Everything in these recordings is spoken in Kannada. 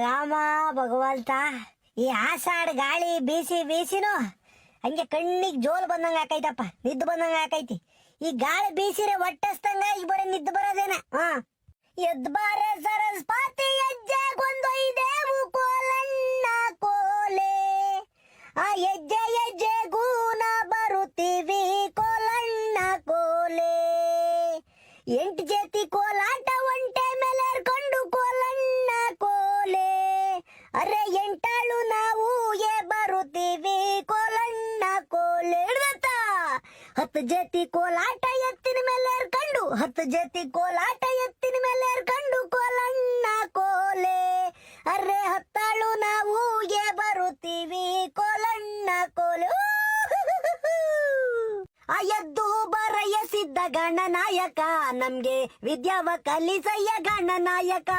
ರಾಮ ಭಗವಂತ, ಈ ಆಷಾಢ ಗಾಳಿ ಬೀಸಿ ಬೀಸಿನು ಹಂಗೆ ಕಣ್ಣಿಗೆ ಜೋಲ್ ಬಂದಂಗ ಆಕೈತಪ್ಪ, ನಿದ್ದು ಬಂದಂಗ ಆಕೈತಿ. ಈ ಗಾಳಿ ಬೀಸಿರೆ ಹೊಟ್ಟಸ್ತಂಗ ಈಗ ಬರೀ ನಿದ್ದು ಬರೋದೇನ. ಎದ್ ಬಾರೆ ಸರಸ್ವತಿ ಹೆಜ್ಜೆಗೊಂದೊಯ್ದೇವು ಕೋಲಣ್ಣ ಕೋಲೆ, ಆ ಹೆಜ್ಜೆ ಹೆಜ್ಜೆಗೂನ ಬರುತ್ತೀವಿ ಕೋಲಣ್ಣ ಕೋಲೆ. 8 ಜೊತೆ ಕೋಲಾಟ ಒಂಟೆ ಮೇಲೆ ಏರ್ಕೊಂಡು ಕೋಲಣ್ಣ ಕೋಲೆ, ಅರೆ 8 ನಾವು ಬರುತ್ತೀವಿ ಕೋಲಣ್ಣ ಕೋಲೆ. ಹಿಡ್ದತ್ತ 10 ಜೊತೆ ಕೋಲಾಟ ಎತ್ತಿನ ಮೇಲೆ ಏರ್ಕೊಂಡು, 10 ಜೊತೆ ಕೋಲಾಟ ಎತ್ತಿನ ಮೇಲೆ ಏರ್ಕೊಂಡು ಕೋಲಣ್ಣ ಕೋಲೆ, ಅರೆ 10 ನಾವು ಬರುತ್ತೀವಿ ಕೋಲಣ್ಣ ಕೋಲೆ. ಆ ಎದ್ದು ಬರೆಯಸಿದ್ದ ಗಣನಾಯಕ, ನಮ್ಗೆ ವಿದ್ಯಾವ ಕಲಿಸಯ್ಯ ಗಣನಾಯಕ.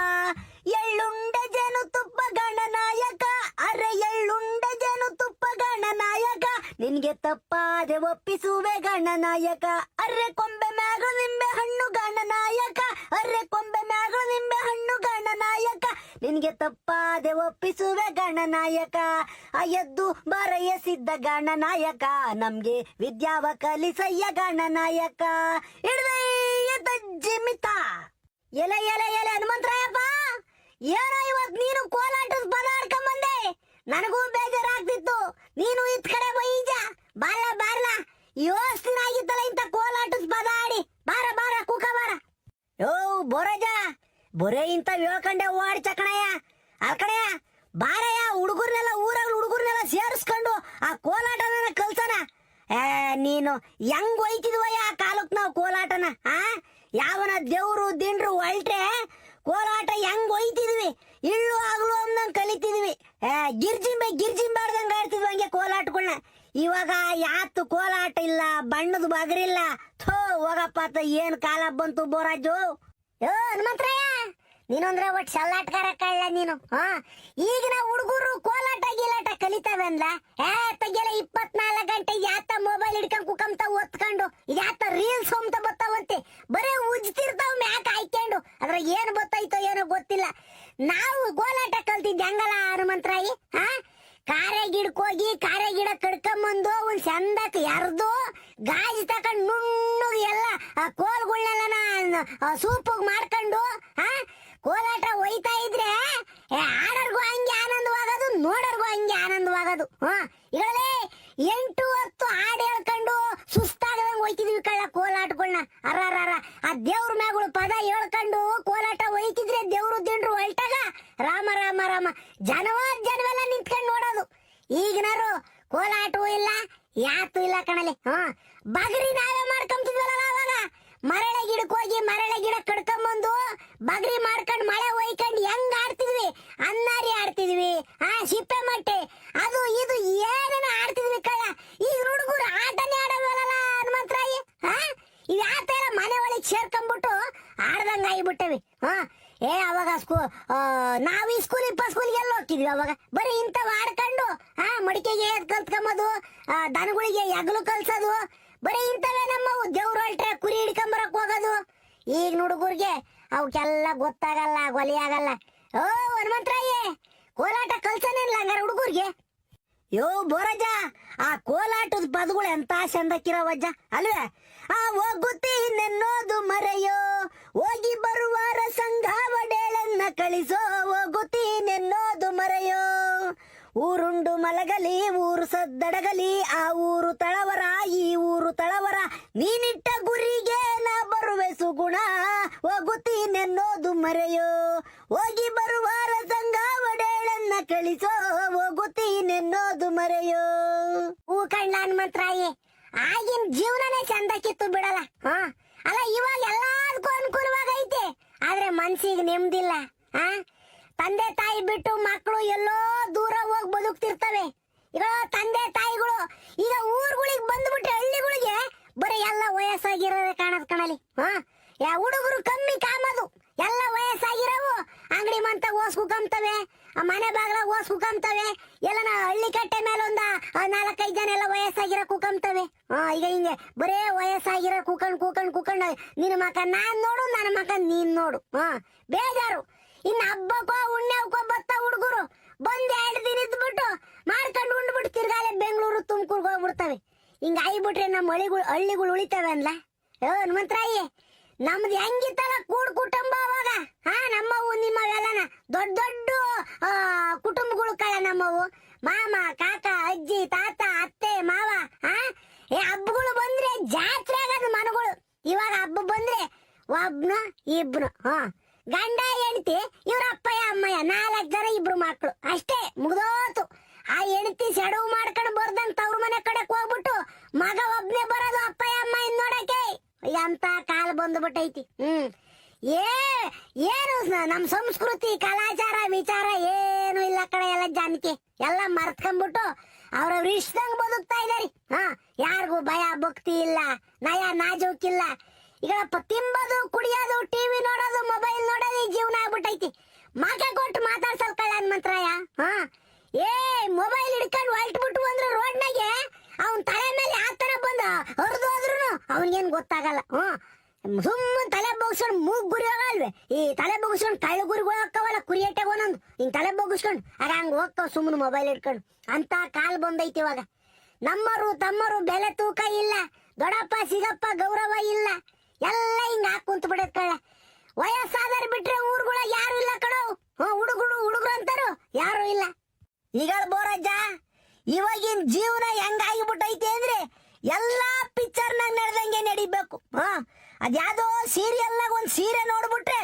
ಎಳ್ಳುಂಡ ಜೇನು ತುಪ್ಪ ಗಣನಾಯಕ, ಅರೆ ಎಳ್ಳುಂಡ ಜೇನು ತುಪ್ಪ ಗಣನಾಯಕ. ನಿನ್ಗೆ ತಪ್ಪಾದೆ ಒಪ್ಪಿಸುವೆ ಗಣನಾಯಕ, ಅರೆ ಕೊಂಬೆ ಮ್ಯಾಗ ನಿಂಬೆ ಹಣ್ಣು ಗಣನಾಯಕ, ಅರೆ ಕೊಂಬೆ ಮ್ಯಾಗ ನಿಂಬೆ ಹಣ್ಣು ಗಣನಾಯಕ. ನಿನ್ಗೆ ತಪ್ಪಾದೆ ಒಪ್ಪಿಸುವೆ ಗಣನಾಯಕ. ಆ ಎದ್ದು ಬರೆಯಸಿದ್ದ ಗಣನಾಯಕ, ನಮ್ಗೆ ವಿದ್ಯಾವ ಕಲಿಸಯ್ಯ ಗಣನಾಯಕ. ಹಿಡ್ದಯ್ಯ ತಜ್ಜಿಮಿತ. ಎಲೆ ಎಲೆ ಎಲೆ ಹನುಮಂತರಾಯಪ್ಪ, ಏನೋ ಇವತ್ ನೀನು ಕೋಲಾಟದ ಪದ ಆಡ್ಕೊಂಬಂದೆ. ನನಗೂ ಬೇಜಾರಾಗ್ತಿತ್ತು, ನೀನು ಇತ್ ಕಡೆ ಬೈಜ ಬಾರ ಬಾರ್ಲ. ಯೋಸ್ತಿನ ಆಗಿತ್ತಲ್ಲ ಇಂತ ಕೋಲಾಟದ ಪದ ಆಡಿ. ಬಾರ ಬಾರ ಕೂಕ ಬಾರ. ಯೋ ಬೋರಜ, ಬೊರೆ ಇಂತ ಹೇಳ್ಕಂಡೆ ಓಡಿ ಚಕಣಯ್ಯ ಅಲ್ಕಣಯ್ಯ. ಬಾರಯ್ಯ, ಹುಡುಗರ್ನೆಲ್ಲ ಊರಾಗ ಹುಡುಗರ್ನೆಲ್ಲ ಸೇರಿಸ್ಕೊಂಡು ಆ ಕೋಲಾಟನ ಕಲ್ಸನ. ನೀನು ಹೆಂಗ್ ಒಯ್ತಿದ್ವಯ್ಯ ಆ ಕಾಲಕ್ ನಾವು ಕೋಲಾಟನ. ಯಾವನ ದೇವ್ರು ದಿಂಡ್ರು ಹೊಲ್ಟ್ರೆ ಕೋಲಾಟ ಹೆಂಗ್ ಒಯ್ತಿದ್ವಿ, ಇಳ್ಳು ಆಗ್ಲು ಅಂದಂಗ್ ಕಲಿತಿದ್ವಿ. ಗಿರ್ಜಿಂಬಾಡ್ದಂಗ್ ಆಡ್ತಿದ್ವಿ ಹಂಗೆ ಕೋಲಾಟಗಳನ್ನ. ಇವಾಗ ಯಾತು ಕೋಲಾಟ ಇಲ್ಲ, ಬಣ್ಣದ ಬಗರಿಲ್ಲ. ಥೋ ಹೋಗಪ್ಪ, ಏನ್ ಕಾಲ ಬಂತು ಬೋರಾಜು. ಯೋ ಹನುಮಂತರಾಯ, ನೀನಂದ್ರೆ ಒಟ್ಟು ಸಲ್ಲಾಟ್ಗಾರ ಕಳ್ಳ ನೀನು. ಈಗಿನ ಹುಡುಗರು ಕೋಲಾಟ ಗೀಲಾಟ ಕಲಿತಾವೆ ಅನ್ಲ. ತೆಗಿಯಲ್ಲ 24 ಗಂಟೆ ಯಾತ ಮೊಬೈಲ್ ಹಿಡ್ಕೊಂಡ್ ಕುಕಂತ ಒತ್ಕೊಂಡು ಯಾತ ರೀಲ್ಸ್ ಹೊಮ್ತ ಬತ್ತಾವಂತೆ. ಬರೇ ಉಜ್ತಿರ್ತಾವ ಮ್ಯಾಕ ಹಾಯ್ಕೊಂಡು. ಅದ್ರ ಏನ್ ಬತ್ತೈತೋ ಏನೋ ಗೊತ್ತಿಲ್ಲ. ನಾವು ಕೋಲಾಟ ಕಲ್ತಿದ್ದೆ ಹಂಗಲ್ಲ ಹನುಮಂತರಾಯಿ. ಕಾರೆ ಗಿಡಕ್ಕೋಗಿ ಕಾರೆ ಗಿಡ ಕಡ್ಕೊಂಬಂದು ಒಂದ್ ಚಂದಕ್ ಎರ್ದು ಗಾಜಿ ತಕೊಂಡ್ ನುಣ್ಣಗೆ ಎಲ್ಲ ಕೋಲ್ಗಳನ್ನೆಲ್ಲ ಸೂಪಗ್ ಮಾಡ್ಕೊಂಡು ಕೋಲಾಟ ಒಯ್ತಾ ಇದ್ರೆ ಆಡೋರ್ಗೂ ಹಂಗೆ ಆನಂದವಾಗೋದು, ನೋಡೋರ್ಗೂ ಹಂಗೆ ಆನಂದವಾಗೋದು. ಈಗಲೇ 8-10 ಹಾಡು ಹೇಳ್ಕೊಂಡು ಸುಸ್ತಾಗದಂಗ್ ಒಯ್ತಿದ್ವಿ ಕಳ್ಳ ಕೋಲಾಟಗಳನ್ನ. ಅರ್ರ ಆ ದೇವ್ರ ಮ್ಯಾಗಳು ಪದ ಹೇಳ್ಕೊಂಡು ಕೋಲಾಟ ಒಯ್ತಿದ್ರೆ ದೇವ್ರು ದಿಂಡ್ರು ಹೊಲ್ಟಾಗ ರಾಮ ರಾಮ ರಾಮ ಜನವೆಲ್ಲ ನಿಂತ್ಕೊಂಡು ನೋಡೋದು. ಈಗಿನಾರು ಕೋಲಾಟವೂ ಇಲ್ಲ, ಯಾತು ಇಲ್ಲ ಕಣಲೆ. ಬಗರಿ ನಾವೇ ಮಾಡ್ಕೊಂತಿದ್ವಲ್ಲ ಅವಾಗ. ಮರಳೆ ಗಿಡಕ್ಕೆ ಹೋಗಿ ಮರಳೆ ಗಿಡ ಕಡ್ಕೊಂಬಂದು ಬಗರಿ ಮಾಡ್ಕೊಂಡು ಮಳೆ ಒಯ್ಕೊಂಡು ಹೆಂಗ್ ಆಡ್ತಿದ್ವಿ. ಅನ್ನಾರಿ ಆಡ್ತಿದ್ವಿ, ಸಿಪ್ಪೆ ಮಟ್ಟೆ, ಅದು ಇದು ಏನೇನ ಆಡ್ತಿದ್ವಿ ಕಳ್ಳ. ಈಗ ಹುಡುಗರು ಆಟನೇ ಆಡೋದಲ್ಲ ಹನುಮಂತರಾಯಿ. ಇವ್ ಆತ ಎಲ್ಲ ಮನೆ ಒಳಗೆ ಸೇರ್ಕೊಂಡ್ಬಿಟ್ಟು ಆಡ್ದಂಗ ಆಗಿಬಿಟ್ಟವಿ. ಅವಾಗ ನಾವ್ ಈ ಸ್ಕೂಲಿಗೆ ಎಲ್ಲ ಹೋಗ್ತಿದ್ವಿ. ಅವಾಗ ಬರೀ ಇಂಥವ್ ಆಡ್ಕೊಂಡು ಮಡಿಕೆಗೆ ಕಲ್ತ್ಕೊಂಬೋದು, ದನಗಳಿಗೆ ಎಗ್ಲು ಕಲ್ಸೋದು, ಬರೀ ಇಂಥವೇ ನಮ್ಮವು. ದೇವ್ರು ಹೊಲ್ಟ್ರೆ ಕುರಿ ಹಿಡ್ಕೊಂಬರಕ್ ಹೋಗೋದು. ಈಗ ಹುಡುಗರ್ಗೆ ಅವಕ್ಕೆಲ್ಲ ಗೊತ್ತಾಗಲ್ಲ, ಗೊಲಿಯಾಗಲ್ಲ. ಓ ಹನುಮಂತರಾಯೇ, ಕೋಲಾಟ ಕಲ್ಸನೇನಿಲ್ಲ ಹಂಗಾರ ಹುಡುಗರ್ಗೆ. ಯೋ ಬೋರಜ, ಆ ಕೋಲಾಟದ ಪದಗಳು ಎಂತ ಚಂದಕ್ಕಿರೋವಜ್ಜ ಅಲ್ವೇ. ಹೋಗುತ್ತಿ ನೆನ್ನೋದು ಮರೆಯೋ, ಹೋಗಿ ಬರುವಾರ ಸಂಘಾವಡೇಳನ್ನ ಕಳಿಸೋ, ಹೋಗುತ್ತಿ ನೆನ್ನೋದು ಮರೆಯೋ. ಊರುಂಡು ಮಲಗಲಿ ಊರು ಸದ್ದಡಗಲಿ, ಆ ಊರು ತಳವರ ಈ ಊರು ತಳವರ, ನೀನಿಟ್ಟ ಗುರಿಗೆ ನಾ ಬರುವೆ ಸುಗುಣ, ಹೋಗುತ್ತಿ ನೆನ್ನೋದು ಮರೆಯೋ. ಹೋಗಿ ಬರುವಾರ ಸಂಘಾವಡೇಳನ್ನ ಕಳಿಸೋ, ಹೋಗುತ್ತಿ ನೆನ್ನೋದು ಮರೆಯೋ. ಕಣ್ಣ ಹನುಮಂತರಾಯಿ, ಆಗಿನ ಜೀವನನೇ ಚಂದಕ್ಕಿತ್ತು ಬಿಡಲ್ಲ. ಅಲ್ಲ ಇವಾಗ ಎಲ್ಲದಕ್ಕೂ ಅನುಕೂಲವಾಗೈತೆ, ಆದ್ರೆ ಮನ್ಸಿಗೆ ನೆಮ್ಮದಿಲ್ಲ. ತಂದೆ ತಾಯಿ ಬಿಟ್ಟು ಮಕ್ಕಳು ಎಲ್ಲೋ ದೂರ ಹೋಗಿ ಬದುಕ್ತಿರ್ತವೆ. ಈಗ ತಂದೆ ತಾಯಿಗಳು ಈಗ ಊರುಗಳಿಗೆ ಬಂದ್ಬಿಟ್ರೆ ಹಳ್ಳಿಗಳಿಗೆ ಬರೀ ಎಲ್ಲ ವಯಸ್ಸಾಗಿರೋದೇ ಕಾಣದ್ ಕಣಲಿ. ಹುಡುಗರು ಕಮ್ಮಿ ಕಾಮದು, ಎಲ್ಲ ವಯಸ್ಸಾಗಿರವು ಅಂಗಡಿ ಮಂತ ಓಸ್ಕುಕಂತವೆ, ಮನೆ ಬಾಗ್ಲ ಓಸ್ಕುಕಂತವೆ. ಎಲ್ಲ ಹಳ್ಳಿ ಕಟ್ಟೆ ಮೇಲೆ ಒಂದ 4-5 ಜನ ಎಲ್ಲ ವಯಸ್ಸಾಗಿರೋ ಕುಕಂತವೆ. ಈಗ ಹಿಂಗೆ ಬರೇ ವಯಸ್ಸಾಗಿರೋ ಕುಕಂಡ್ ನಿನ್ನ ಮಕ ನಾನ್ ನೋಡು, ನನ್ನ ಮಕ ನೀನ್ ನೋಡು. ಬೇಜಾರು. ಇನ್ನು ಹಬ್ಬಕ್ಕೋ ಉಣ್ಣೆವ್ಕೋ ಬತ್ತ ಹುಡುಗ ಬಂದ್ 2 ದಿನ ಇದ್ಬಿಟ್ಟು ಮಾಡ್ಕೊಂಡು ಉಂಡ್ಬಿಟ್ಟು ತಿರ್ಗಾಲೆ ಬೆಂಗಳೂರು ತುಮಕೂರ್ಗೆ ಹೋಗ್ಬಿಡ್ತವೆ. ಹಿಂಗ ಆಗ್ಬಿಟ್ರೆ ನಮ್ಮ ಹಳ್ಳಿಗಳು ಉಳಿತವೆ ಅನ್ಲ. ಹನುಮಂತರಾಯಿ, ನಮ್ದು ಹೆಂಗಿತ್ತಲ್ಲ ಕೂಡ್ ಕುಟುಂಬ ಅವಾಗ. ನಮ್ಮವು ನಿಮ್ಮವೆಲ್ಲನ ದೊಡ್ಡ ದೊಡ್ಡ ಕುಟುಂಬಗಳು ಕಳ ನಮ್ಮವು. ಮಾಮ, ಕಾಕ, ಅಜ್ಜಿ, ತಾತ, ಅತ್ತೆ, ಮಾವ. ಹಬ್ಬಗಳು ಬಂದ್ರೆ ಜಾತ್ರೆ ಆಗದು ಮನಗಳು. ಇವಾಗ ಹಬ್ಬ ಬಂದ್ರೆ ಒಬ್ನ ಇಬ್ರು, ಗಂಡ ಹೆಂಡತಿ, ಇವ್ರ ಅಪ್ಪಯ್ಯ ಅಮ್ಮಯ್ಯ, 4 ಜನ, 2 ಮಕ್ಳು ಅಷ್ಟೇ, ಮುಗ್ದೋತು. ಆ ಹೆಂಡತಿ ಸೆಡವು ಮಾಡ್ಕೊಂಡು ಬರ್ದಂತ ಅವ್ರ ಮನೆ ಕಡೆಕ್ ಹೋಗ್ಬಿಟ್ಟು ಮಗ ಒಬ್ನೇ ಬರೋದು ಅಪ್ಪಯ್ಯ ಅಮ್ಮ ನೋಡಕ್ಕೆ. ಎಂತ ಕಾಲ ಬಂದ್ಬಿಟ್ಟೈತಿ. ಏನು ನಮ್ ಸಂಸ್ಕೃತಿ ಕಲಾಚಾರ ವಿಚಾರ ಏನು ಇಲ್ಲ ಕಡೆ. ಎಲ್ಲ ಜಾನಕಿ ಎಲ್ಲ ಮರ್ತ್ಕೊಂಡ್ಬಿಟ್ಟು ಅವ್ರವ್ರ ಇಷ್ಟಂಗ್ ಬದುಕ್ತಾ ಇದಾರಿ. ಯಾರಿಗೂ ಭಯ ಭಕ್ತಿ ಇಲ್ಲ, ನಯ ನಾಜೂಕಿಲ್ಲ. ಈಗ ತಿಂಬದು, ಕುಡಿಯೋದು, ಟಿವಿ ನೋಡೋದು, ಮೊಬೈಲ್ ನೋಡೋದು ಈ ಜೀವನ ಆಗ್ಬಿಟ್ಟೈತಿ. ಮಗ ಕೊಟ್ಟು ಮಾತಾಡ್ಸಲ್ ಕಲ್ಯಾಣ್ ಮಂತ್ರಯ್ಯ. ಮೊಬೈಲ್ ಹಿಡ್ಕೊಂಡು ಹೊಲ್ಟ್ಬಿಟ್ಟು ಅಂದ್ರೆ ರೋಡ್ನಾಗೆ ಅವನ್ ತಲೆ ಮೇಲೆ ಆತರ ಬಂದ ಹೊರದೋದ್ರು ಅವನ್ಗೇನ್ ಗೊತ್ತಾಗಲ್ಲ. ಸುಮ್ಮನೆ ತಲೆ ಬಗ್ಸ್ಕೊಂಡ್ ಮೂಗ್ ಗುರಿ ಹೋಗಲ್ವೇ? ಈ ತಲೆ ಬಗ್ಸ್ಕೊಂಡ್ ಕಳ್ಳು ಗುರಿಗಳು ಹೋಗ್ತಾವಲ್ಲ, ಕುರಿಯಟ್ಟೆಗೆ ಒಂದೊಂದು ಹಿಂಗ್ ತಲೆ ಬಗ್ಸ್ಕೊಂಡ್ ಆಗ ಹಂಗ ಹೋಗ್ತಾವ ಸುಮ್ಮನೆ ಮೊಬೈಲ್ ಹಿಡ್ಕೊಂಡು. ಅಂತ ಕಾಲ್ ಬಂದೈತಿ ಇವಾಗ. ನಮ್ಮರು ತಮ್ಮರು ಬೆಲೆ ತೂಕ ಇಲ್ಲ, ದೊಡ್ಡಪ್ಪ ಸಿಗಪ್ಪ ಗೌರವ ಇಲ್ಲ. ಎಲ್ಲ ಹಿಂಗ ಕುಂತ ಬಿಡತ್ ಕಳ್ಳ. ವಯಸ್ಸಾದರ್ ಬಿಟ್ರೆ ಊರ್ಗಳ ಯಾರು ಇಲ್ಲ ಕಣೋ. ಹುಡುಗರು ಅಂತಾರು ಯಾರು ಇಲ್ಲ. ಈಗ ಬೋರಜ್ಜ, ಇವಾಗಿನ ಜೀವನ ಹೆಂಗಾಗಿಬಿಟ್ಟೈತೆ ಅಂದ್ರೆ ಎಲ್ಲಾ ಪಿಕ್ಚರ್ನಾಗ ನಡೆದಂಗೆ ನಡಿಬೇಕು. ಅದ್ಯಾವುದೋ ಸೀರಿಯಲ್ನಾಗ ಒಂದ್ ಸೀರೆ ನೋಡ್ಬಿಟ್ರೆ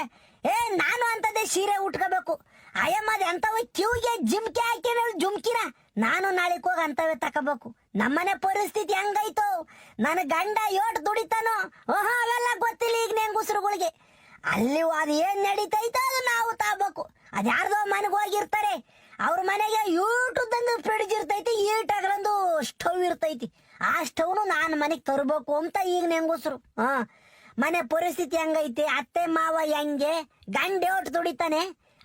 ನಾನು ಅಂತದೇ ಸೀರೆ ಉಟ್ಕೋಬೇಕು. ಅಯ್ಯಮ್ಮದ ಅಂತವ ಕಿವಿಗೆ ಜಿಮ್ಕಿ ಹಾಕಿನ ಜುಮ್ಕಿನ ನಾನು ನಾಳೆಕ್ ಹೋಗಿ ಅಂತವೇ ತಕೋಬೇಕು. ನಮ್ಮನೆ ಪರಿಸ್ಥಿತಿ ಹೆಂಗೈತೋ, ನನ್ನ ಗಂಡ ಏಟ್ ದುಡಿತಾನೋ ಅವೆಲ್ಲ ಗೊತ್ತಿಲ್ಲ ಈಗ ನೆಂಗುಸ್ರುಗಳಿಗೆ. ಅಲ್ಲಿ ಅದು ಏನ್ ನಡೀತೈತೋ ಅದು ನಾವು ತಾಬೇಕು. ಅದ್ಯಾರ್ದೋ ಮನೆಗೆ ಹೋಗಿರ್ತಾರೆ, ಅವ್ರ ಮನೆಗೆ ಯೂಟುದಂದು ಫ್ರಿಡ್ಜ್ ಇರ್ತೈತಿ, ಈಟಾಗ್ರಂದು ಸ್ಟವ್ ಇರ್ತೈತಿ. ಆ ಸ್ಟವ್ನು ನಾನು ಮನೆಗೆ ತರಬೇಕು ಅಂತ ಈಗ ನೆಂಗುಸ್ರು. ಮನೆ ಪರಿಸ್ಥಿತಿ ಹೆಂಗೈತಿ, ಅತ್ತೆ ಮಾವ ಹೆಂಗೆ, ಗಂಡ ಏಟ್ ದುಡಿತಾನೆ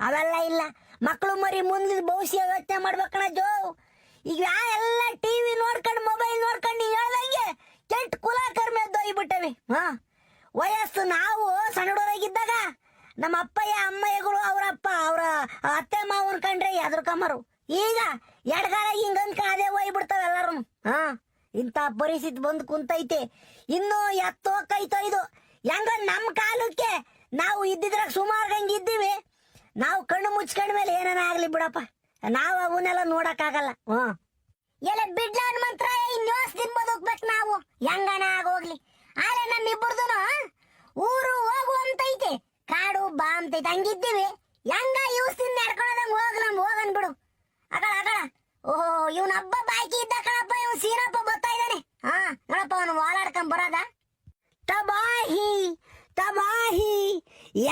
ಅವೆಲ್ಲ ಇಲ್ಲ. ಮಕ್ಕಳು ಮರಿ ಮುಂದಿನ ಭವಿಷ್ಯ ಯೋಚನೆ ಮಾಡ್ಬೇಕಣ ಜೋ. ಈಗ ಎಲ್ಲ ಟಿವಿ ನೋಡ್ಕೊಂಡು ಮೊಬೈಲ್ ನೋಡ್ಕೊಂಡು ನೀವ್ ಹೇಳ್ದಂಗೆ ಕೆಟ್ಟ ಕುಲ ಕರ್ಮೆ ದೊಯ್ಬಿಟ್ಟವೆ. ವಯಸ್ಸು ನಾವು ಸಣ್ಣಡೋರಾಗಿದ್ದಾಗ ನಮ್ಮ ಅಪ್ಪಯ್ಯ ಅಮ್ಮಯ್ಯಗಳು ಅವರಪ್ಪ ಅವರ ಅತ್ತೆ ಮಾವನ್ ಕಂಡ್ರೆ ಎದ್ರಕಮ್ಮರು. ಈಗ ಎಡಗಾಲ ಹಿಂಗಂಕ ಅದೇ ಹೋಗ್ಬಿಡ್ತಾವ ಎಲ್ಲಾರು. ಇಂಥ ಪರಿಸ್ಥಿತಿ ಬಂದು ಕುಂತೈತೆ. ಇನ್ನು ಎತ್ತೋಕೈತೋ ಇದು. ಹೆಂಗ ನಮ್ ಕಾಲಕ್ಕೆ ನಾವು ಇದ್ದಿದ್ರಾಗ ಸುಮಾರು ಹಂಗ ಇದ್ದೀವಿ. ನಾವು ಕಣ್ಣು ಮುಚ್ಕೊಂಡ ಮೇಲೆ ಏನಾನ ಆಗ್ಲಿ ಬಿಡಪ್ಪ, ನಾವು ಅವನ್ನೆಲ್ಲ ನೋಡಕ್ ಆಗಲ್ಲ. ಎಲ್ಲ ಬಿಡ್ಲ ಮಂತ್ರ ಇನ್ನೋಸ್ ದಿನ ಬದುಕ್ಬೇಕು ನಾವು, ಹೆಂಗನ ಆಗೋಗ್ಲಿ. ಆದ್ರೆ ನಮ್ಮಿಬ್ಬರದು ಊರು ಹೋಗುವಂತೈತೆ, ಕಾಡು ಬಾ ಅಂತೈತೆ, ಹಂಗಿದ್ದೀವಿ. ಹೆಂಗ ಇವ್ಸಿನ ನಡ್ಕೊಳದಂಗ ಹೋಗನ್ ಬಿಡು. ಅಗಳ ಓಹೋ ಇವನ್ ಹಬ್ಬ ಬಾಕಿ ಇದ್ದ ಕಣಪ್ಪ. ಇವ್ ಸೀನಪ್ಪ ಬರ್ತಾ ಇದ್ದಾನೆ. ನೋಡಪ್ಪ ಅವನು ಓಲಾಡ್ಕೊಂಡ್ ಬರೋದ. ತಬಾಹಿ ತಬಾಹಿ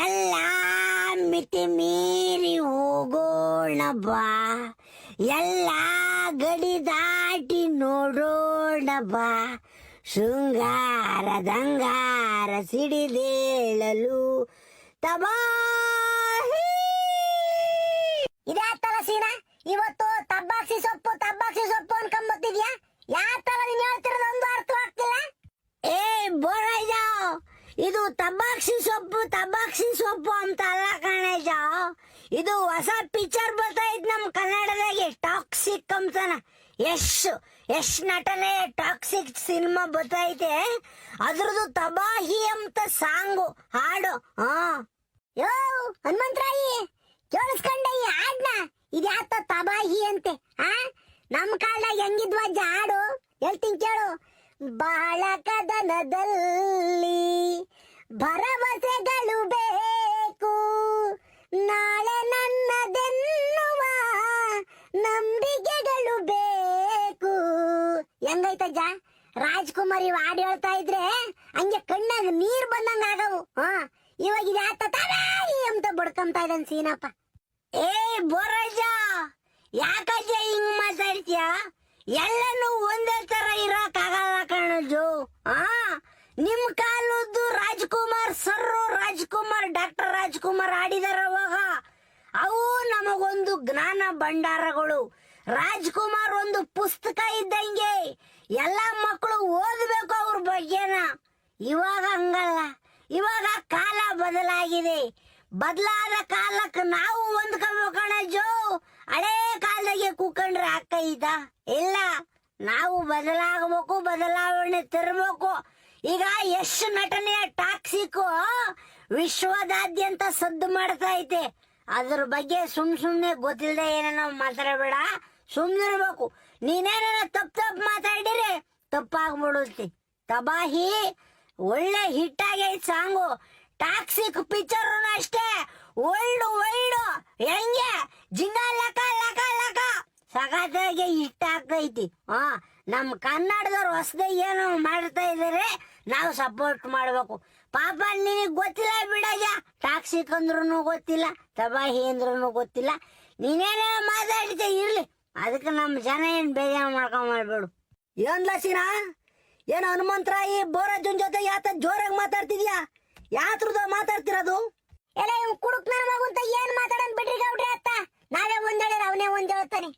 ಎಲ್ಲ ಮಿತಿ ಮೀರಿ ಹೋಗೋಣ ಬಾ, ಎಲ್ಲ ಗಡಿ ದಾಟಿ ನೋಡೋಣ ಬಾ, ಶೃಂಗಾರದಂಗಾರ ಸಿಡಿದೇಳಲು ತಬಾಹಿ. ಇದಾತಲ್ಲ ಸೀನಾ, ಇವತ್ತು ತಬ್ಬಾಕ್ಸಿ ಸೊಪ್ಪು ಅನ್ಕೊಂಬತ್ತಿದ್ಯಾ? ಯಾವ ತರ ನೀನ್ ಹೇಳ್ತಿರೋದೊಂದು ಅರ್ಥ ಆಗ್ತಿಲ್ಲ. ಬೋರಯ್ಯ, ಇದು ತಬ್ಬಾಕ್ಸಿ ಸೊಪ್ಪು ಅಂತ ಅಲ್ಲ ಕಣಜ. ಇದು ಹೊಸ ಪಿಕ್ಚರ್ ಬರ್ತೈತ್ ನಮ್ ಕನ್ನಡದಾಗೆ, ಟಾಕ್ಸಿಕ್ ಅಂತನ. ಯಶ್ ನಟನೆ ಟಾಕ್ಸಿಕ್ ಸಿನಿಮಾ ಬರ್ತೈತೆ. ಅದ್ರದ್ದು ತಬಾಹಿ ಅಂತ ಸಾಂಗು ಹಾಡು. ಯೋ ಹನುಮಂತರಾಯಿ, ಕೇಳಿಸ್ಕೊಂಡ ಈ ಹಾಡ್ನ? ಇದ್ಯಾತ ತಬಾಹಿ ಅಂತೆ? ನಮ್ ಕಾಲದಾಗ ಹೆಂಗಿದ್ವಜ್ಜ ಹಾಡು, ಹೇಳ್ತೀನಿ ಕೇಳು. ಬಹಳ ಕದನದಲ್ಲಿ ಭರವಸೆಗಳು ಬೇಕು, ನಾಳೆ ನನ್ನದೆನ್ನುವ ನಂಬಿಕೆಗಳು ಬೇಕು. ಹೆಂಗೈತಜ್ಜ? ರಾಜ್ಕುಮಾರಿ ಹಾಡು ಹೇಳ್ತಾ ಇದ್ರೆ ಹಂಗೆ ಕಣ್ಣಾಗ ನೀರ್ ಬಂದಂಗ ಆಗವು. ಇವಾಗ ಇದ್ಯಾತ ತಬಾಹಿ ಅಂತ ಬಡ್ಕೊಂತ ಇದ್ದಾನೆ ಸೀನಪ್ಪ. ಬೋರಜ್ಜ, ಯಾಕಜ್ಜ ಹಿಂಗ್ ಮಾತಾಡ್ತೀಯ? ಎಲ್ಲನೂ ಒಂದೇ ತರ ಇರಕ್ ಆಗಲ್ಲ ಕಣಜು. ನಿಮ್ ಕಾಲದ್ದು ಡಾಕ್ಟರ್ ರಾಜ್ಕುಮಾರ್ ಆಡಿದಾರ ಅವಾಗ. ಅವು ನಮಗೊಂದು ಜ್ಞಾನ ಭಂಡಾರಗಳು. ರಾಜ್ಕುಮಾರ್ ಒಂದು ಪುಸ್ತಕ ಇದ್ದಂಗೆ, ಎಲ್ಲ ಮಕ್ಕಳು ಓದ್ಬೇಕು ಅವ್ರ ಬಗ್ಗೆನ. ಇವಾಗ ಹಂಗಲ್ಲ, ಇವಾಗ ಕಾಲ ಬದಲಾಗಿದೆ. ಬದಲಾದ ಕಾಲಕ್ಕೆ ನಾವು ಹೊಂದ್ಕೋಬೇಕು ಕಣಜ್ಜು. ಹಳೇ ಕಾಲದಾಗೆ ಕೂಕೊಂಡ್ರೆ ಅಕ್ಕ ಇಲ್ಲ, ನಾವು ಬದಲಾಗಬೇಕು, ಬದಲಾವಣೆ ತರಬೇಕು. ಈಗ ಎಷ್ಟು ನಟನೆಯ ಟಾಕ್ಸಿಕ್ ವಿಶ್ವದಾದ್ಯಂತ ಸದ್ದು ಮಾಡ್ತಾ ಐತೆ. ಅದ್ರ ಬಗ್ಗೆ ಸುಮ್ನೆ ಗೊತ್ತಿಲ್ಲದೆ ಏನೇನೋ ಮಾತಾಡಬೇಡ, ಸುಮ್ನಿರ್ಬೇಕು. ನೀನೇನ ತಪ್ಪು ಮಾತಾಡಿದ್ರೆ ತಪ್ಪಾಗ್ಬಿಡುತ್ತೆ. ತಬಾಹಿ ಒಳ್ಳೆ ಹಿಟ್ ಆಗೈತೆ ಸಾಂಗು. ಟಾಕ್ಸಿಕ್ ಪಿಕ್ಚರ್ ಅಷ್ಟೇ ಒಳ್ಳು ಹೆಂಗೆ ಜಿಂಗ ಲಕ ಲಕ ಲಕ ಸಗಾತಾಗೆ ಹಿಟ್ ಆಗ್ತೈತಿ. ನಮ್ ಕನ್ನಡದವ್ರು ಹೊಸದಾಗಿ ಏನೋ ಮಾಡ್ತಾ ಇದಾರೆ, ನಾವು ಸಪೋರ್ಟ್ ಮಾಡ್ಬೇಕು. ಪಾಪ ನಿನಗ್ ಗೊತ್ತಿಲ್ಲ ಬಿಡಯ್ಯ, ಟಾಕ್ಸಿಕ್ ಅಂದ್ರೂ ಗೊತ್ತಿಲ್ಲ, ತಬಾಹಿ ಅಂದ್ರೂ ಗೊತ್ತಿಲ್ಲ. ನೀನೇನೋ ಮಾತಾಡ್ತಾ ಇರ್ಲಿ, ಅದಕ್ಕೆ ನಮ್ಮ ಜನ ಏನ್ ಬೇಜಾರು ಮಾಡ್ಕೊಂಡ್ಬಿಡು. ಏನ್ ಲಸಿನ, ಏನ್ ಹನುಮಂತರಾಯಿ ಬೋರಾಜನ್ ಜೊತೆ ಯಾತ ಜೋರಾಗಿ ಮಾತಾಡ್ತಿದ್ಯಾ? ಯಾತ್ರದ ಮಾತಾಡ್ತಿರೋದು? ಎಲ್ಲ ಇವ್ ಕುಡುಕ್ ನನ್ನ ಮಗುಂತ ಏನ್ ಮಾತಾಡನ್ ಬಿಡ್ರಿ ಗೌಡ್ರಿ ಅತ್ತ. ನಾವೇ ಒಂದ್ ಹೇಳಿರ ಅವನೇ ಒಂದ್ ಹೇಳ್ತಾನೆ.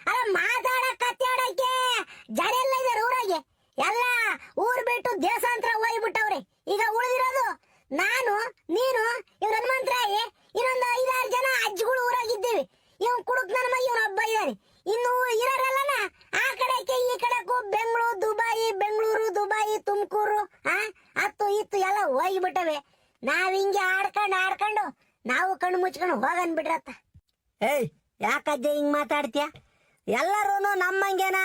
ಅಲ್ಲ ಮಾತಾಡಕ್ ಕತ್ತಾಡಕ್ಕೆ ಜನ ಎಲ್ಲ ಇದಾರೆ ಊರಾಗೆ. ಎಲ್ಲ ಊರ್ ಬಿಟ್ಟು ದೇಶಾಂತರ ಹೋಗ್ಬಿಟ್ಟವ್ರೆ. ಈಗ ಉಳಿದಿರೋದು ನಾನು, ನೀನು, ಇವ್ರ ಹನುಮಂತರಾಯಿ, ಇನ್ನೊಂದು 5-6 ಜನ ಅಜ್ಜಿಗಳು ಊರಾಗಿದ್ದೀವಿ. ಇವ್ ಕುಡುಕ್ ನನ್ನ ಮಗ ಇವನ್ ಒಬ್ಬ ಇದ್ದಾನೆ. ಇನ್ನು ಇರೋರಲ್ಲನ ಆ ಕಡೆಗೆ ಈ ಕಡೆಗೂ ಬೆಂಗಳೂರು ದುಬಾಯಿ ತುಮಕೂರು ಹತ್ತು ಇತ್ತು ಎಲ್ಲ ಹೋಗಿಬಿಟ್ಟವೆ. ನಾವ್ ಹಿಂಗೆ ಆಡ್ಕೊಂಡು ನಾವು ಕಣ್ಣು ಮುಚ್ಕೊಂಡು ಹೋಗನ್ ಬಿಡ್ರತ್ತ. ಏಯ್, ಯಾಕಜ್ಜ ಹಿಂಗ್ ಮಾತಾಡ್ತೀಯ? ಎಲ್ಲರೂ ನಮ್ಮಂಗೇನ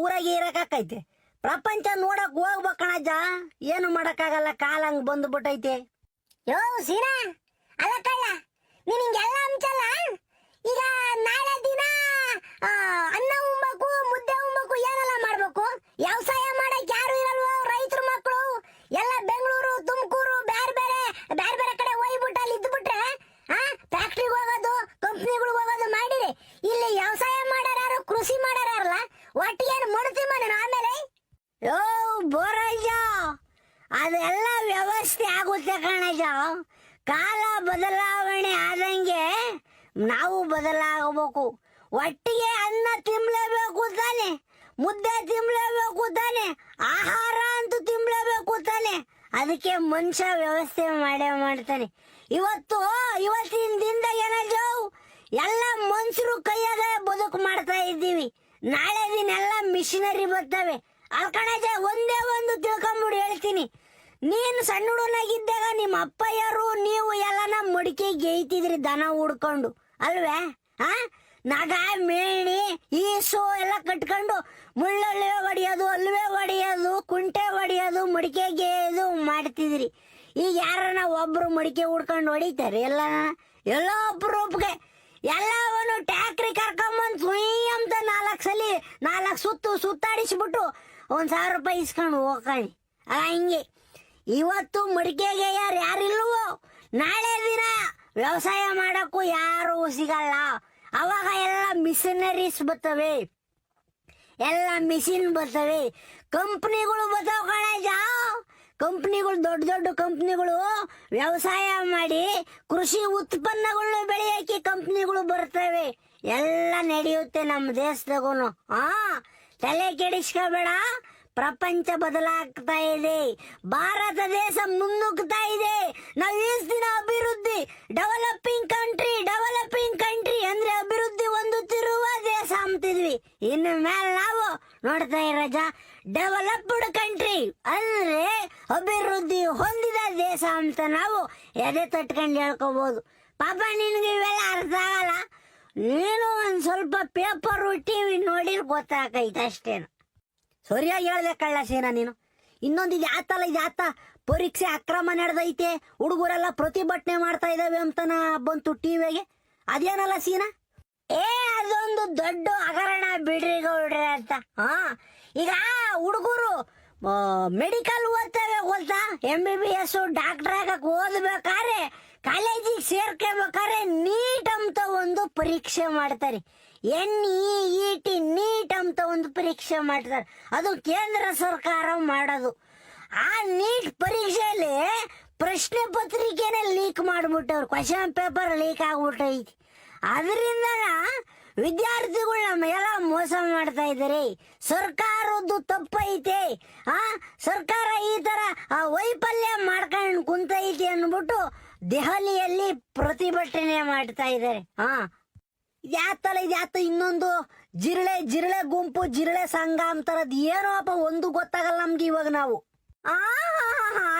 ಊರಾಗೆ ಇರಕೈತೆ. ಪ್ರಪಂಚ ನೋಡಕ್ ಹೋಗ್ಬೇಕಣಜ್ಜ, ಏನು ಮಾಡಕ್ಕಾಗಲ್ಲ, ಕಾಲ ಹಂಗ್ ಬಂದ್ಬಿಟ್ಟೈತೆ. ಯೋ ಸೀನಾ, ಅಲ್ಲ ಕಳ್ಳ, ನೀನ್ ಹಿಂಗೆಲ್ಲ ಅಂಚಲ್ಲ. ಈಗ ನಾಳೆ ದಿನ ಅನ್ನ ಉಣ್ಬೇಕು, ಮುದ್ದೆ ಉಣ್ಬೇಕು, ಏನೆಲ್ಲ ಮಾಡ್ಬೇಕು? ವ್ಯವಸಾಯ ಮಾಡಕ್ ಯಾರು ಇರಲ್ವೋ? ರೈತರ ಮಕ್ಕಳು ಎಲ್ಲ ಬೆಂಗಳೂರು ತುಮಕೂರು ಬೇರೆ ಬೇರೆ ಕಡೆ ಹೋಗ್ಬಿಟ್ಟು ಅಲ್ಲಿ ಇದ್ಬಿಟ್ರೆ ಫ್ಯಾಕ್ಟ್ರಿಗೆ ಹೋಗೋದು, ಕಂಪ್ನಿಗಳಿಗೆ ಹೋಗೋದು ಮಾಡಿರಿ. ಇಲ್ಲಿ ವ್ಯವಸಾಯ ಮಾಡಾರು, ಕೃಷಿ ಮಾಡಾರಲ್ಲ, ಒಟ್ಟಿಗೆ ಮಾಡ್ತೀವಿ ನಾನು ಆಮೇಲೆ. ಯೋ ಬೋರಯ್ಯ, ಅದೆಲ್ಲ ವ್ಯವಸ್ಥೆ ಆಗುತ್ತೆ ಕಣಜ. ಕಾಲ ಬದಲಾವಣೆ ಆದಂಗೆ ನಾವು ಬದಲಾಗಬೇಕು. ಒಟ್ಟಿಗೆ ಅನ್ನ ತಿನ್ಲೇಬೇಕು ತಾನೆ, ಮುದ್ದೆ ತಿನ್ಲೇಬೇಕು ತಾನೆ, ಆಹಾರ ಅಂತೂ ತಿನ್ಲೇಬೇಕು ತಾನೆ. ಅದಕ್ಕೆ ಮನುಷ್ಯ ವ್ಯವಸ್ಥೆ ಮಾಡೇ ಮಾಡ್ತಾನೆ. ಇವತ್ತಿನ ದಿನದ ಏನೋ ಎಲ್ಲ ಮನುಷ್ಯರು ಕೈಯಾಗ ಬದುಕು ಮಾಡ್ತಾ ಇದ್ದೀವಿ. ನಾಳೆ ದಿನ ಎಲ್ಲ ಮಿಷಿನರಿ ಬರ್ತವೆ. ಅಲ್ಕಣಜ ಒಂದೇ ಒಂದು ತಿಳ್ಕೊಂಬಿಡು ಹೇಳ್ತೀನಿ. ನೀನು ಸಣ್ಣ ಹುಡುಗನಾಗಿದ್ದಾಗ ನಿಮ್ಮ ಅಪ್ಪಯ್ಯರು ನೀವು ಎಲ್ಲನ ಮಡಿಕೆ ಗೇಯ್ತಿದ್ರಿ ದನ ಹುಡ್ಕೊಂಡು ಅಲ್ವೇ? ನಗ ಮೇಣಿ ಈಸು ಎಲ್ಲ ಕಟ್ಕೊಂಡು ಮುಳ್ಳೊಳ್ಳೆ ಹೊಡಿಯೋದು, ಅಲ್ವೇ ಹೊಡಿಯೋದು, ಕುಂಟೆ ಹೊಡಿಯೋದು, ಮಡಿಕೆ ಗೇಯೋದು ಮಾಡ್ತಿದ್ರಿ. ಈಗ ಯಾರನ ಒಬ್ರು ಮಡಿಕೆ ಹುಡ್ಕೊಂಡು ಹೊಡಿತಾರೆ? ಎಲ್ಲೋ ಅಪರೂಪಕ್ಕೆ ಎಲ್ಲವನು ಟ್ಯಾಕ್ರಿ ಕರ್ಕೊಂಬಂದ್ ಸುಯ್ ಅಂತ 4 ಸುತ್ತಾಡಿಸ್ಬಿಟ್ಟು 1,000 ರೂಪಾಯಿ ಇಸ್ಕೊಂಡು ಹೋಗ್ಕೊಳ್ಳಿ. ಹಿಂಗೆ ಇವತ್ತು ಮಡಿಕೆಗೆ ಯಾರಿಲ್ವೋ, ನಾಳೆ ದಿನ ವ್ಯವಸಾಯ ಮಾಡಕ್ಕೂ ಯಾರು ಸಿಗಲ್ಲ. ಅವಾಗ ಎಲ್ಲ ಮಿಷನರೀಸ್ ಬರ್ತವೆ, ಎಲ್ಲ ಮಿಷಿನ್ ಬರ್ತವೆ, ಕಂಪ್ನಿಗಳು ಬರ್ತಾವ ಕಣಜ. ಕಂಪ್ನಿಗಳು ದೊಡ್ಡ ಕಂಪ್ನಿಗಳು ವ್ಯವಸಾಯ ಮಾಡಿ ಕೃಷಿ ಉತ್ಪನ್ನಗಳನ್ನ ಬೆಳೆಯಕ್ಕೆ ಕಂಪ್ನಿಗಳು ಬರ್ತವೆ. ಎಲ್ಲ ನಡೆಯುತ್ತೆ ನಮ್ಮ ದೇಶದಾಗೂ. ತಲೆ ಕೆಡಿಸ್ಕೋಬೇಡ. ಪ್ರಪಂಚ ಬದಲಾಗ್ತಾ ಇದೆ, ಭಾರತ ದೇಶ ಮುನ್ನುಗ್ತಾ ಇದೆ. ನಾವು ಇಷ್ಟು ದಿನ ಅಭಿವೃದ್ಧಿ ಡೆವಲಪಿಂಗ್ ಕಂಟ್ರಿ ಅಂದ್ರೆ ಅಭಿವೃದ್ಧಿ ಹೊಂದುತ್ತಿರುವ ದೇಶ ಅಂತಿದ್ವಿ. ಇನ್ನು ಮೇಲೆ ನಾವು ನೋಡ್ತಾ ಇರೋಜ ಡೆವಲಪ್ಡ್ ಕಂಟ್ರಿ ಅಂದ್ರೆ ಅಭಿವೃದ್ಧಿ ಹೊಂದಿದ ದೇಶ ಅಂತ ನಾವು ಎದೆ ತಟ್ಕೊಂಡು ಹೇಳ್ಕೋಬಹುದು. ಪಾಪ ನಿನ್ಗೆ ಇವೆಲ್ಲ ಅರ್ಥ ಆಗಲ್ಲ. ನೀನು ಒಂದ್ ಸ್ವಲ್ಪ ಪೇಪರ್ ಟಿವಿ ನೋಡಿ ಗೊತ್ತಾಗೈತೆ ಅಷ್ಟೇನು. ಸರಿಯಾಗಿ ಹೇಳ್ದೆ ಕಳ್ಳ ಸೀನಾ ನೀನು. ಇನ್ನೊಂದು ಇದು ಪರೀಕ್ಷೆ ಅಕ್ರಮ ನಡೆದೈತೆ, ಹುಡುಗರೆಲ್ಲ ಪ್ರತಿಭಟನೆ ಮಾಡ್ತಾ ಇದಾವೆ ಅಂತನ ಬಂತು ಟಿವಿಗೆ. ಅದೇನಲ್ಲ ಸೀನಾ? ಅದೊಂದು ದೊಡ್ಡ ಹಗರಣ ಬಿಡ್ರಿ ಗೌಡ್ರೆ ಅಂತ. ಈಗ ಹುಡುಗರು ಮೆಡಿಕಲ್ ಓದ್ತವೆ ಗೊತ್ತಾ, MBBS ಡಾಕ್ಟರ್ ಆಗಕ್ ಓದ್ಬೇಕಾದ್ರೆ ಕಾಲೇಜಿಗೆ ಸೇರ್ಕೋಬೇಕಾದ್ರೆ ನೀಟ್ ಅಂತ ಒಂದು ಪರೀಕ್ಷೆ ಮಾಡ್ತಾರೆ. NEET ನೀಟ್ ಅಂತ ಒಂದು ಪರೀಕ್ಷೆ ಮಾಡ್ತಾರೆ. ಅದು ಕೇಂದ್ರ ಸರ್ಕಾರ ಮಾಡೋದು. ಆ ನೀಟ್ ಪರೀಕ್ಷೆಯಲ್ಲಿ ಪ್ರಶ್ನೆ ಪತ್ರಿಕೆನೆ ಲೀಕ್ ಮಾಡ್ಬಿಟ್ಟವ್ರು, ಕ್ವಶನ್ ಪೇಪರ್ ಲೀಕ್ ಆಗ್ಬಿಟ್ಟೈತಿ. ಅದರಿಂದ ವಿದ್ಯಾರ್ಥಿಗಳು ನಮ್ಮೆಲ್ಲ ಮೋಸ ಮಾಡ್ತಾ ಇದ್ದಾರೆ. ಸರ್ಕಾರದ್ದು ತಪ್ಪೈತೆ. ಸರ್ಕಾರ ಈ ತರ ವೈಫಲ್ಯ ಮಾಡ್ಕೊಂಡು ಕುಂತೈತಿ ಅನ್ಬಿಟ್ಟು ದೆಹಲಿಯಲ್ಲಿ ಪ್ರತಿಭಟನೆ ಮಾಡ್ತಾ ಇದ್ದಾರೆ. ಇದ್ಯಾತ ಇನ್ನೊಂದು ಜಿರಳೆ ಗುಂಪು, ಜಿರಳೆ ಸಂಘ ಅಂತರದ್ ಏನೋ ಅಪ್ಪ ಒಂದು ಗೊತ್ತಾಗಲ್ಲ ನಮ್ಗೆ ಇವಾಗ ನಾವು.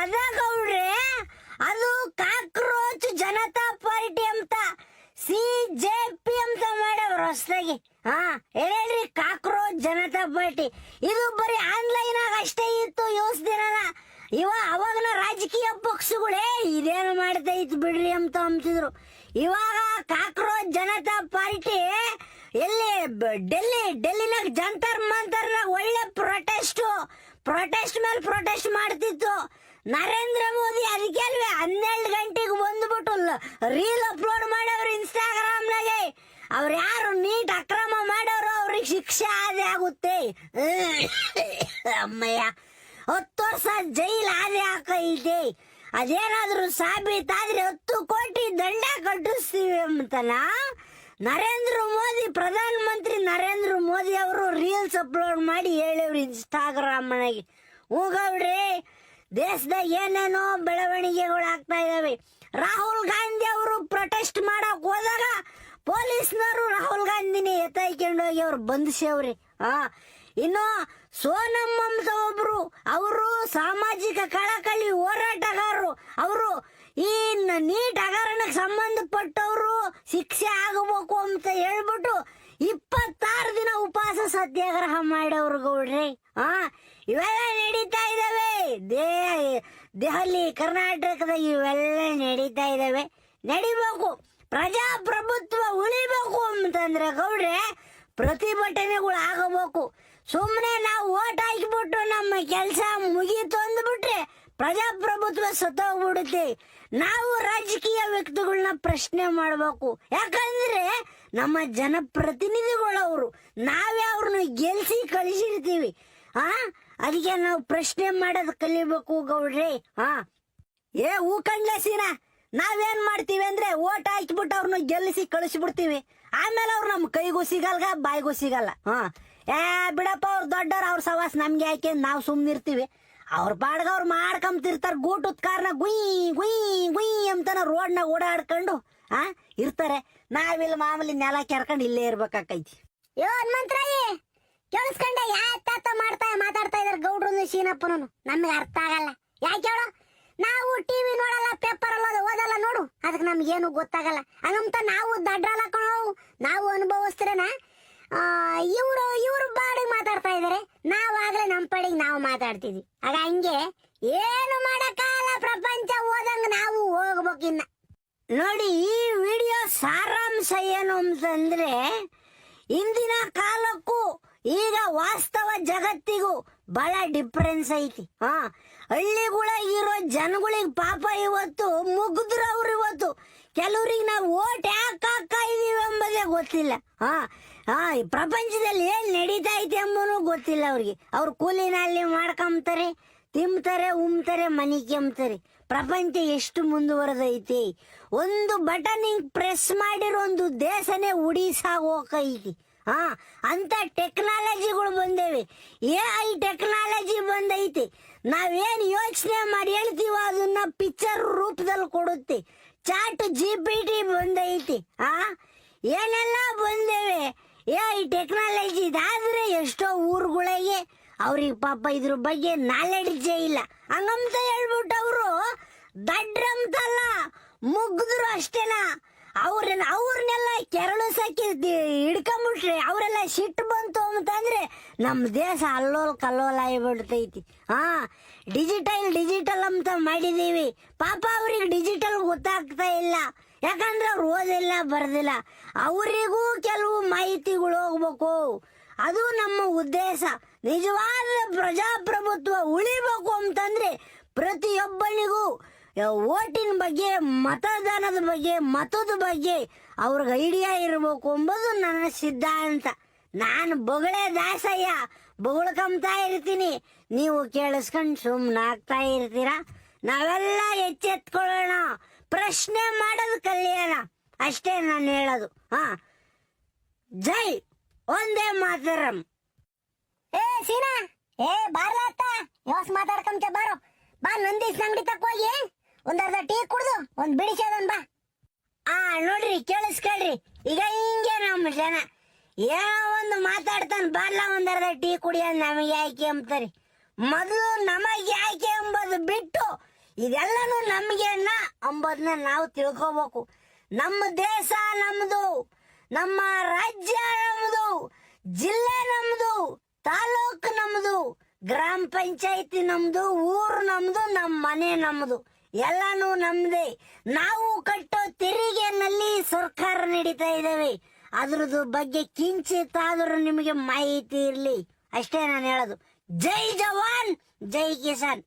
ಅದ ಗೌಡ್ರೆ, ಅದು ಕಾಕ್ರೋಚ್ ಜನತಾ ಪಾರ್ಟಿ ಅಂತ CJP ಅಂತ ಮಾಡ್ಯವ್ರು ಹೊಸದಾಗಿ. ಹೇಳ್ರಿ, ಕಾಕ್ರೋಚ್ ಜನತಾ ಪಾರ್ಟಿ ಇದು ಬರೀ ಆನ್ಲೈನ್ ಆಗ ಅಷ್ಟೇ ಇತ್ತು ಯೋಸ್ ದಿನನ. ಅವಾಗನ ರಾಜಕೀಯ ಪಕ್ಷಗಳೇ ಇದೇನು ಮಾಡ್ತಾ ಇತ್ತು ಬಿಡ್ರಿ ಅಂತ ಅಂತಿದ್ರು. ಇವಾಗ ಕಾಕ್ರೋಚ್ ಜನತಾ ಪಾರ್ಟಿ ಎಲ್ಲಿ ಡೆಲ್ಲಿನಾಗ ಜಂತರ್ ಮಂತರ್ನಾಗ ಒಳ್ಳೆ ಪ್ರೊಟೆಸ್ಟ್ ಮೇಲೆ ಪ್ರೊಟೆಸ್ಟ್ ಮಾಡ್ತಿತ್ತು. ನರೇಂದ್ರ ಮೋದಿ ಅದಕ್ಕೆ 12 ಗಂಟೆಗೆ ಬಂದ್ಬಿಟ್ಟು ರೀಲ್ ಅಪ್ಲೋಡ್ ಮಾಡವ್ರು ಇನ್ಸ್ಟಾಗ್ರಾಮ್ನಾಗೆ. ಅವ್ರು ಯಾರು ನೀಟ್ ಅಕ್ರಮ ಮಾಡೋರು ಅವ್ರಿಗೆ ಶಿಕ್ಷೆ ಆದೆ ಆಗುತ್ತೆ. ಅಮ್ಮಯ್ಯ, 10 ವರ್ಷ ಜೈಲ್ ಆದೆ ಹಾಕೈತೆ. ಅದೇನಾದ್ರೂ ಸಾಬೀತಾದ್ರೆ 10 ಕೋಟಿ ದಂಡ ಕಟ್ಟಿಸ್ತೀವಿ ಅಂತನ ನರೇಂದ್ರ ಮೋದಿ, ಪ್ರಧಾನ ಮಂತ್ರಿ ನರೇಂದ್ರ ಮೋದಿ ಅವರು ರೀಲ್ಸ್ ಅಪ್ಲೋಡ್ ಮಾಡಿ ಹೇಳವ್ರು ಇನ್ಸ್ಟಾಗ್ರಾಮ್ನಾಗೆ. ಹೋಗವ್ರಿ, ದೇಶದಾಗ ಏನೇನೋ ಬೆಳವಣಿಗೆಗಳು ಆಗ್ತಾ ಇದಾವೆ. ರಾಹುಲ್ ಗಾಂಧಿ ಅವರು ಪ್ರೊಟೆಸ್ಟ್ ಮಾಡಕ್ ಹೋದಾಗ ಪೊಲೀಸ್ನವರು ರಾಹುಲ್ ಗಾಂಧಿನೇ ಎತ್ತಾಯ್ಕೊಂಡೋಗಿ ಅವ್ರು ಬಂಧಿಸವ್ರಿ. ಇನ್ನು ಸೋನಮ್ ಅಂತ ಒಬ್ರು, ಅವರು ಸಾಮಾಜಿಕ ಕಳಕಳಿ ಹೋರಾಟಗಾರರು. ಅವರು ಈ ನೀಟ್ ಹಗರಣಕ್ಕೆ ಸಂಬಂಧಪಟ್ಟವರು ಶಿಕ್ಷೆ ಆಗಬೇಕು ಅಂತ ಹೇಳ್ಬಿಟ್ಟು 26 ದಿನ ಉಪವಾಸ ಸತ್ಯಾಗ್ರಹ ಮಾಡವ್ರು ಗೌಡ್ರಿ. ಇವೆಲ್ಲ ನಡೀತಾ ಇದಾವೆ ದೆಹಲಿ, ಕರ್ನಾಟಕದಾಗ ಇವೆಲ್ಲ ನಡೀತಾ ಇದಾವೆ. ನಡಿಬೇಕು, ಪ್ರಜಾಪ್ರಭುತ್ವ ಉಳಿಬೇಕು ಅಂತಂದ್ರೆ ಗೌಡ್ರೆ ಪ್ರತಿಭಟನೆಗಳು ಆಗಬೇಕು. ಸುಮ್ಮನೆ ನಾವು ಓಟ್ ಹಾಕಿಬಿಟ್ಟು ನಮ್ಮ ಕೆಲಸ ಮುಗೀತು ಅಂದ್ಬಿಟ್ರೆ ಪ್ರಜಾಪ್ರಭುತ್ವ ಸತ್ತೋಗ್ಬಿಡುತ್ತೆ. ನಾವು ರಾಜಕೀಯ ವ್ಯಕ್ತಿಗಳನ್ನ ಪ್ರಶ್ನೆ ಮಾಡಬೇಕು. ಯಾಕಂದ್ರೆ ನಮ್ಮ ಜನಪ್ರತಿನಿಧಿಗಳು ಅವರು, ನಾವೇ ಅವ್ರನ್ನ ಗೆಲ್ಸಿ ಕಳಿಸಿರ್ತೀವಿ. ಅದಕ್ಕೆ ನಾವು ಪ್ರಶ್ನೆ ಮಾಡೋದು ಕಲಿಬೇಕು ಗೌಡ್ರಿ. ಹೂಕಂಡ್ಲೆಸಿನ ನಾವೇನ್ ಮಾಡ್ತೀವಿ ಅಂದ್ರೆ ಓಟ್ ಹಾಕಿಬಿಟ್ಟು ಅವ್ರನ್ನ ಗೆಲ್ಲಿಸಿ ಕಳಿಸ್ಬಿಡ್ತೀವಿ. ಆಮೇಲೆ ಅವ್ರು ನಮ್ ಕೈಗೂ ಸಿಗಲ್ಲ, ಬಾಯಿಗೂ ಸಿಗಲ್ಲ. ಬಿಡಪ್ಪ, ಅವ್ರು ದೊಡ್ಡವ್ರು, ಅವ್ರ ಸವಾಸ್ ನಮ್ಗೆ ಯಾಕೆ, ನಾವು ಸುಮ್ನಿರ್ತೀವಿ. ಅವ್ರ ಪಾಡ್ಗ ಅವ್ರು ಮಾಡ್ಕೊಂತಿರ್ತಾರ. ಗೂಟದ ಕಾರ್ನ ಗುಯ್ ಗುಯ್ ಗುಯ್ ಅಂತಾನ ರೋಡ್ನಾಗ ಓಡಾಡ್ಕೊಂಡು ಇರ್ತಾರೆ. ನಾವಿಲ್ಲಿ ಮಾಮೂಲಿ ನೆಲ ಕೆರ್ಕೊಂಡು ಇಲ್ಲೇ ಇರ್ಬೇಕಾಕೈತಿ. ಹನುಮಂತರಾಯಿ ಕೇಳಿಸ್ಕೊಂಡೆ, ಯಾತ ಮಾತಾಡ್ತಾ ಇದಾರೆ ಗೌಡ್ರು ಶೀನಪ್ಪನು. ನಮ್ಗೆ ಅರ್ಥ ಆಗಲ್ಲ. ಯಾಕೆ ಹೇಳು, ನಾವು ಟಿವಿ ನೋಡಲ್ಲ, ಪೇಪರ್ ಅಲ್ಲ ಓದಲ್ಲ ನೋಡು, ಅದಕ್ಕೆ ನಮ್ಗೇನು ಗೊತ್ತಾಗಲ್ಲ. ಹಂಗಂತ ನಾವು ದಡ್ರಲ್ಲ ಕಣೋ, ನಾವು ಅನುಭವಿಸ್ತಿರೇನ. ಇವ್ರು ಬಾಡಿಗೆ ಮಾತಾಡ್ತಾ ಇದಾರೆ, ನಾವಾಗ್ಲೇ ನಮ್ಮ ಪಡಿಗೆ ನಾವು ಮಾತಾಡ್ತಿದ್ವಿ. ಆಗ ಹಂಗೆ ಏನು ಮಾಡಕ್ಕಾಗಲ್ಲ, ಪ್ರಪಂಚ ಓದಂಗ ನಾವು ಹೋಗ್ಬೇಕಿನ್ನ. ನೋಡಿ, ಈ ವಿಡಿಯೋ ಸಾರಾಂಶ ಏನು ಅಂತಂದ್ರೆ, ಇಂದಿನ ಕಾಲಕ್ಕೂ ಈಗ ವಾಸ್ತವ ಜಗತ್ತಿಗೂ ಬಹಳ ಡಿಫರೆನ್ಸ್ ಐತಿ. ಹಳ್ಳಿಗಳಾಗಿರೋ ಜನಗಳಿಗೆ ಪಾಪ ಇವತ್ತು ಮುಗ್ದ್ರವ್ರು. ಇವತ್ತು ಕೆಲವ್ರಿಗೆ ನಾವು ಓಟ್ ಯಾಕೆ ಹಾಕ್ತಾ ಇದೀವಿ ಎಂಬುದೇ ಗೊತ್ತಿಲ್ಲ. ಪ್ರಪಂಚದಲ್ಲಿ ಏನ್ ನಡೀತಾ ಐತಿ ಎಂಬುನು ಗೊತ್ತಿಲ್ಲ ಅವ್ರಿಗೆ. ಅವ್ರು ಕೂಲಿನಲ್ಲಿ ಮಾಡ್ಕೊಂತಾರೆ, ತಿಂತಾರೆ, ಉಮ್ತಾರೆ, ಮನಿ ಕೆಮ್ತಾರೆ. ಪ್ರಪಂಚ ಎಷ್ಟು ಮುಂದುವರೆದೈತಿ. ಒಂದು ಬಟನ್ ಪ್ರೆಸ್ ಮಾಡಿರೋ ಒಂದು ದೇಶನೇ ಉಡಿಸಾಗೋಕೈತಿ. ಅಂತ ಟೆಕ್ನಾಲಜಿಗಳು ಬಂದೇವೆ. AI ಟೆಕ್ನಾಲಜಿ ಬಂದೈತಿ. ನಾವೇನ್ ಯೋಚನೆ ಮಾಡಿ ಹೇಳ್ತೀವೋ ಅದನ್ನ ಪಿಕ್ಚರ್ ರೂಪದಲ್ಲಿ ಕೊಡುತ್ತೆ. ಚಾಟ್ GPT ಬಂದೈತಿ. ಏನೆಲ್ಲ ಬಂದೇವೆ AI ಟೆಕ್ನಾಲಜಿ. ಇದಾದ್ರೆ ಎಷ್ಟೋ ಊರುಗಳಿಗೆ ಅವ್ರಿಗೆ ಪಾಪ ಇದ್ರ ಬಗ್ಗೆ ನಾಲೆಡ್ಜೇ ಇಲ್ಲ. ಹಂಗಂತ ಹೇಳ್ಬಿಟ್ಟು ಅವರು ದಡ್ರಂತಲ್ಲ, ಮುಗ್ದ್ರು ಅಷ್ಟೇನಾ. ಅವ್ರನ್ನೆಲ್ಲ ಕೆರಳು ಸಾಕಿ ಹಿಡ್ಕೊಂಬಿಟ್ರೆ ಅವರೆಲ್ಲ ಸಿಟ್ಟು ಬಂತು ಅಂತಂದ್ರೆ ನಮ್ಮ ದೇಶ ಅಲ್ಲೋಲ್ ಕಲ್ಲೋಲ್ ಆಗಿಬಿಡ್ತೈತಿ. ಡಿಜಿಟಲ್ ಅಂತ ಮಾಡಿದೀವಿ. ಪಾಪ ಅವ್ರಿಗೆ ಡಿಜಿಟಲ್ ಗೊತ್ತಾಗ್ತಾ ಇಲ್ಲ. ಯಾಕಂದ್ರೆ ಅವ್ರು ಓದಿಲ್ಲ, ಬರ್ದಿಲ್ಲ. ಅವರಿಗೂ ಕೆಲವು ಮಾಹಿತಿಗಳು ಹೋಗ್ಬೇಕು. ಅದು ನಮ್ಮ ಉದ್ದೇಶ. ನಿಜವಾದ ಪ್ರಜಾಪ್ರಭುತ್ವ ಉಳಿಬೇಕು ಅಂತಂದ್ರೆ ಪ್ರತಿಯೊಬ್ಬನಿಗೂ ಓಟಿನ ಬಗ್ಗೆ, ಮತದಾನದ ಬಗ್ಗೆ, ಮತದ ಬಗ್ಗೆ ಅವ್ರಿಗೆ ಐಡಿಯಾ ಇರಬೇಕು ಎಂಬುದು ನನ್ನ ಸಿದ್ಧಾಂತ. ನಾನು ಬೊಗಳೆ ದಾಸಯ್ಯ, ಬೊಗಳ್ಕೊಂತಾ ಇರ್ತೀನಿ, ನೀವು ಕೇಳಿಸ್ಕೊಂಡು ಸುಮ್ಮನಾಗ್ತಾ ಇರ್ತೀರಾ. ನಾವೆಲ್ಲ ಎಚ್ಚೆತ್ಕೊಳ್ಳೋಣ, ಪ್ರಶ್ನೆ ಮಾಡೋದು ಕಲಿಯೋಣ, ಅಷ್ಟೇ ನಾನು ಹೇಳೋದು. ಜೈ ಒಂದೇ ಮಾತರಂ. ಸೀನಾ, ಬಾರ್ಲಾತ ಯೋಸ್ ಮಾತಾಡ್ಕೊಂತ ಬಾರೋ. ಬಾ, ನಂದೀಶ್ ಅಂಗಡಿ ತಕ್ಕೋಗಿ ಒಂದರ್ಧ ಟೀ ಕುಡ್ದು ಒಂದ್ ಬಿಡಿಸೋದನ್ ಬಾ. ನೋಡ್ರಿ ಕೇಳಿಸ್ಕೊಳ್ರಿ, ಈಗ ಹಿಂಗೆ ನಮ್ಮ ಜನ ಏನೋ ಒಂದು ಮಾತಾಡ್ತಾನೆ ಬಾರ್ಲ ಒಂದರ್ಧ ಟೀ ಕುಡಿಯೋದು ನಮಗೆ ಯಾಕೆ ಅಂತಾರೆ. ಮೊದಲು ನಮಗೆ ಯಾಕೆ ಎಂಬುದು ಬಿಟ್ಟು ಇದೆಲ್ಲನೂ ನಮಗೇನ ಅಂಬೋದನ್ನ ನಾವು ತಿಳ್ಕೋಬೇಕು. ನಮ್ಮ ದೇಶ ನಮ್ದು, ನಮ್ಮ ರಾಜ್ಯ ನಮ್ದು, ಜಿಲ್ಲೆ ನಮ್ದು, ತಾಲೂಕು ನಮ್ದು, ಗ್ರಾಮ ಪಂಚಾಯತಿ ನಮ್ದು, ಊರು ನಮ್ದು, ನಮ್ಮ ಮನೆ ನಮ್ದು, ಎಲ್ಲಾನು ನಮ್ದೇ. ನಾವು ಕಟ್ಟೋ ತೆರಿಗೆನಲ್ಲಿ ಸರ್ಕಾರ ನಡೀತಾ ಇದ್ದಾವೆ. ಅದ್ರದ್ದು ಬಗ್ಗೆ ಕಿಂಚಿತ್ತಾದ್ರೂ ನಿಮಗೆ ಮಾಹಿತಿ ಇರ್ಲಿ ಅಷ್ಟೇ ನಾನು ಹೇಳೋದು. ಜೈ ಜವಾನ್ ಜೈ ಕಿಸಾನ್.